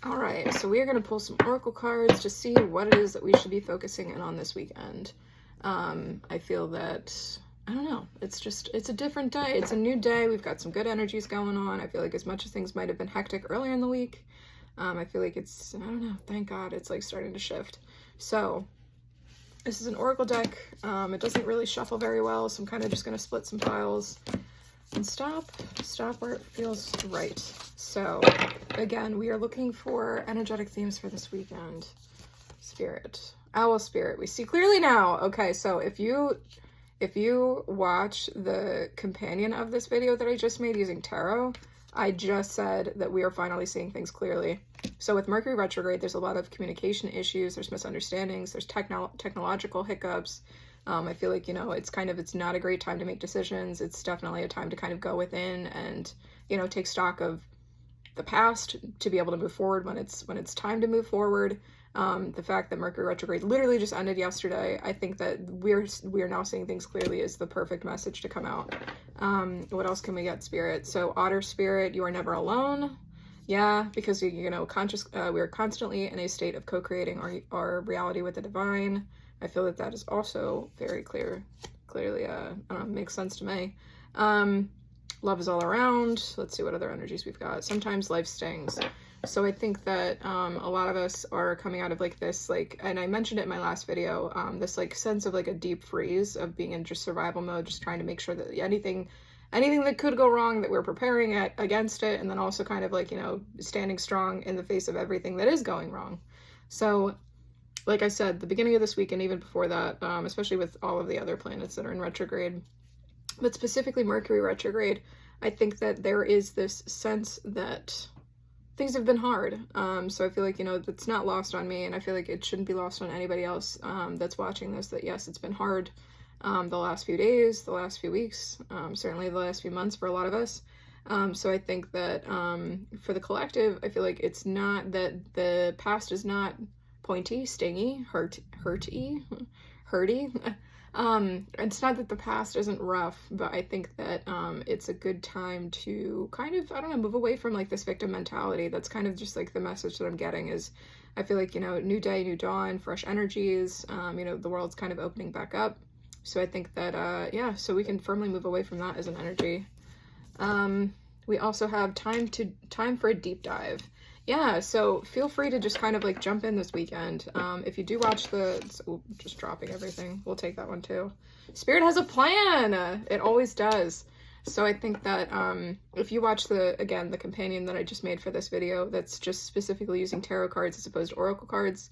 All right, so we are going to pull some oracle cards to see what it is that we should be focusing in on this weekend. I feel that, I don't know, it's a different day. It's a new day. We've got some good energies going on. I feel like as much as things might have been hectic earlier in the week, I feel like it's, I don't know, thank God it's like starting to shift. So this is an oracle deck. It doesn't really shuffle very well, so I'm kind of just going to split some piles and stop where it feels right. So again, we are looking for energetic themes for this weekend. Spirit, owl spirit, we see clearly now. Okay, so if you watch the companion of this video that I just made using tarot, I just said that we are finally seeing things clearly. So with Mercury retrograde, there's a lot of communication issues, there's misunderstandings, there's technological hiccups. I feel like, it's not a great time to make decisions. It's definitely a time to kind of go within and, take stock of the past to be able to move forward when it's time to move forward. The fact that Mercury retrograde literally just ended yesterday, I think that we're now seeing things clearly is the perfect message to come out. What else can we get, Spirit? So Otter Spirit, you are never alone. Yeah, because we are constantly in a state of co-creating our reality with the divine. I feel that is also very clearly, I don't know, makes sense to me. Love is all around. Let's see what other energies we've got. Sometimes life stings. So I think that a lot of us are coming out of like this, and I mentioned it in my last video, this like sense of like a deep freeze of being in just survival mode, just trying to make sure that anything that could go wrong, that we're preparing against it, and then also kind of like, standing strong in the face of everything that is going wrong. So like I said, the beginning of this week and even before that, especially with all of the other planets that are in retrograde, but specifically Mercury retrograde, I think that there is this sense that things have been hard. So I feel like, that's not lost on me, and I feel like it shouldn't be lost on anybody else that's watching this, that yes, it's been hard the last few days, the last few weeks, certainly the last few months for a lot of us. So I think that for the collective, I feel like it's not that the past is not pointy, stingy, hurty. It's not that the past isn't rough, but I think that it's a good time to kind of, I don't know, move away from like this victim mentality. That's kind of just like the message that I'm getting is, I feel like, new day, new dawn, fresh energies, the world's kind of opening back up. So I think that, so we can firmly move away from that as an energy. We also have time for a deep dive. Yeah, so feel free to just kind of like jump in this weekend. If you do watch just dropping everything, we'll take that one too. Spirit has a plan. It always does. So I think that if you watch the companion that I just made for this video, that's just specifically using tarot cards as opposed to oracle cards,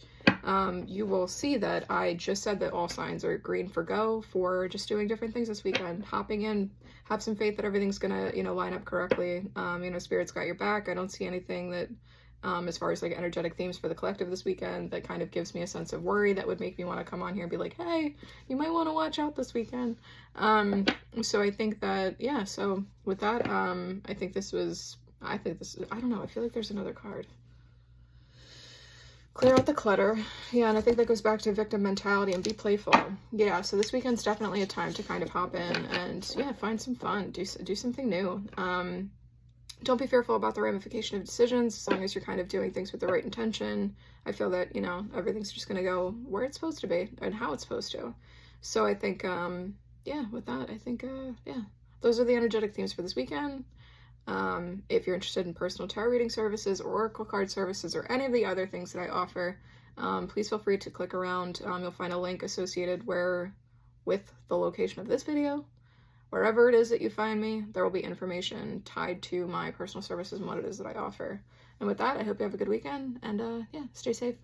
you will see that I just said that all signs are green for go for just doing different things this weekend, hopping in, have some faith that everything's gonna, line up correctly. Spirit's got your back. I don't see anything that, as far as like energetic themes for the collective this weekend, that kind of gives me a sense of worry that would make me want to come on here and be like, hey, you might want to watch out this weekend. So I think that, yeah, so with that, I think this is, I don't know, I feel like there's another card. Clear out the clutter. Yeah, and I think that goes back to victim mentality and be playful. Yeah, so this weekend's definitely a time to kind of hop in and, yeah, find some fun, do something new. Don't be fearful about the ramification of decisions, as long as you're kind of doing things with the right intention. I feel that, everything's just going to go where it's supposed to be and how it's supposed to. So I think, yeah, with that, I think, yeah, those are the energetic themes for this weekend. If you're interested in personal tarot reading services or oracle card services or any of the other things that I offer, please feel free to click around. You'll find a link associated with the location of this video. Wherever it is that you find me, there will be information tied to my personal services and what it is that I offer. And with that, I hope you have a good weekend and, yeah, stay safe.